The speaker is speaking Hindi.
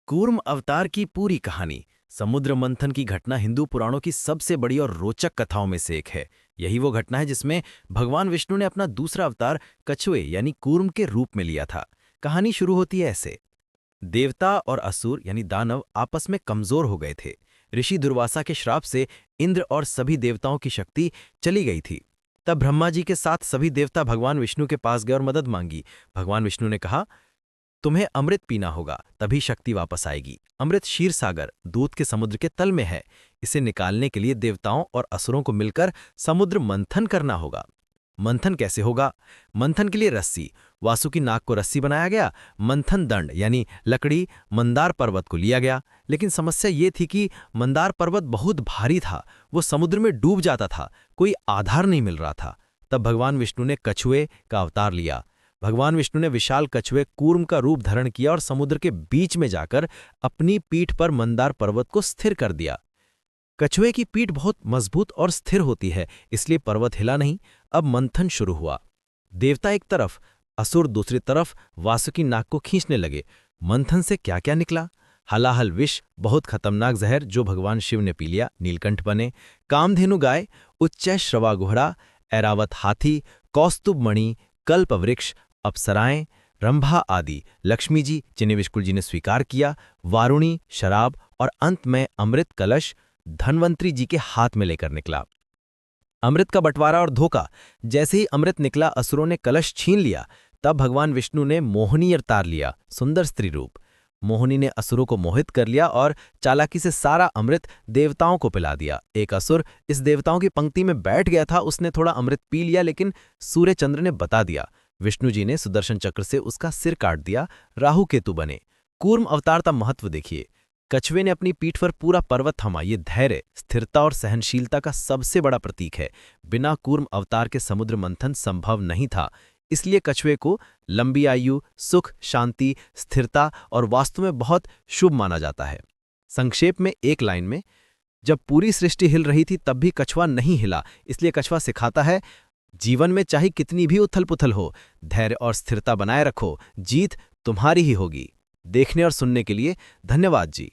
कूर्म अवतार की पूरी कहानी। समुद्र मंथन की घटना हिंदू पुराणों की सबसे बड़ी और रोचक कथाओं में से एक है। यही वो घटना है जिसमें भगवान विष्णु ने अपना दूसरा अवतार कछुए यानी कूर्म के रूप में लिया था। कहानी शुरू होती है ऐसे। देवता और असुर यानी दानव आपस में कमजोर हो गए थे। ऋषि दुर्वासा के श्राप से इंद्र और सभी देवताओं की शक्ति चली गई थी। तब ब्रह्मा जी के साथ सभी देवता भगवान विष्णु के पास गए और मदद मांगी। भगवान विष्णु ने कहा, तुम्हें अमृत पीना होगा, तभी शक्ति वापस आएगी। अमृत क्षीर सागर दूध के समुद्र के तल में है। इसे निकालने के लिए देवताओं और असुरों को मिलकर समुद्र मंथन करना होगा। मंथन कैसे होगा? मंथन के लिए रस्सी, वासुकी नाग को रस्सी बनाया गया। मंथन दंड यानी लकड़ी मंदार पर्वत को लिया गया। लेकिन समस्या ये थी कि मंदार पर्वत बहुत भारी था, वो समुद्र में डूब जाता था, कोई आधार नहीं मिल रहा था। तब भगवान विष्णु ने कछुए का अवतार लिया। भगवान विष्णु ने विशाल कछुए कूर्म का रूप धारण किया और समुद्र के बीच में जाकर अपनी पीठ पर मंदार पर्वत को स्थिर कर दिया। कछुए की पीठ बहुत मजबूत और स्थिर होती है, इसलिए पर्वत हिला नहीं। अब मंथन शुरू हुआ। देवता एक तरफ, असुर दूसरी तरफ वासुकी नाग को खींचने लगे। मंथन से क्या क्या निकला? हलाहल विष, बहुत खतरनाक जहर जो भगवान शिव ने पी लिया, नीलकंठ बने। कामधेनु गाय, उच्चैश्रवा घोड़ा, ऐरावत हाथी, कौस्तुभ मणि, कल्प वृक्ष, अप्सराएं, रंभा आदि, लक्ष्मी जी जिन्हें विष्णु जी ने स्वीकार किया, वारुणी, शराब और अंत में अमृत कलश धन्वंतरी जी के हाथ में लेकर निकला। अमृत का बंटवारा और धोखा। जैसे ही अमृत निकला, असुरों ने कलश छीन लिया। तब भगवान विष्णु ने मोहिनी अवतार लिया, सुंदर स्त्री रूप। मोहिनी ने असुरों को मोहित कर लिया और चालाकी से सारा अमृत देवताओं को पिला दिया। एक असुर इस देवताओं की पंक्ति में बैठ गया था, उसने थोड़ा अमृत पी लिया, लेकिन सूर्य चंद्र ने बता दिया। विष्णु जी ने सुदर्शन चक्र से उसका सिर काट दिया, राहु केतु बने। कूर्म अवतार का महत्व देखिए। कछुए ने अपनी पीठ पर पूरा पर्वत थमा, ये धैर्य, स्थिरता और सहनशीलता का सबसे बड़ा प्रतीक है। बिना कूर्म अवतार के समुद्र मंथन संभव नहीं था। इसलिए कछुए को लंबी आयु, सुख, शांति, स्थिरता और वास्तु में बहुत शुभ माना जाता है। संक्षेप में एक लाइन में, जब पूरी सृष्टि हिल रही थी तब भी कछुआ नहीं हिला। इसलिए कछुआ सिखाता है, जीवन में चाहे कितनी भी उथल पुथल हो, धैर्य और स्थिरता बनाए रखो, जीत तुम्हारी ही होगी। देखने और सुनने के लिए धन्यवाद जी।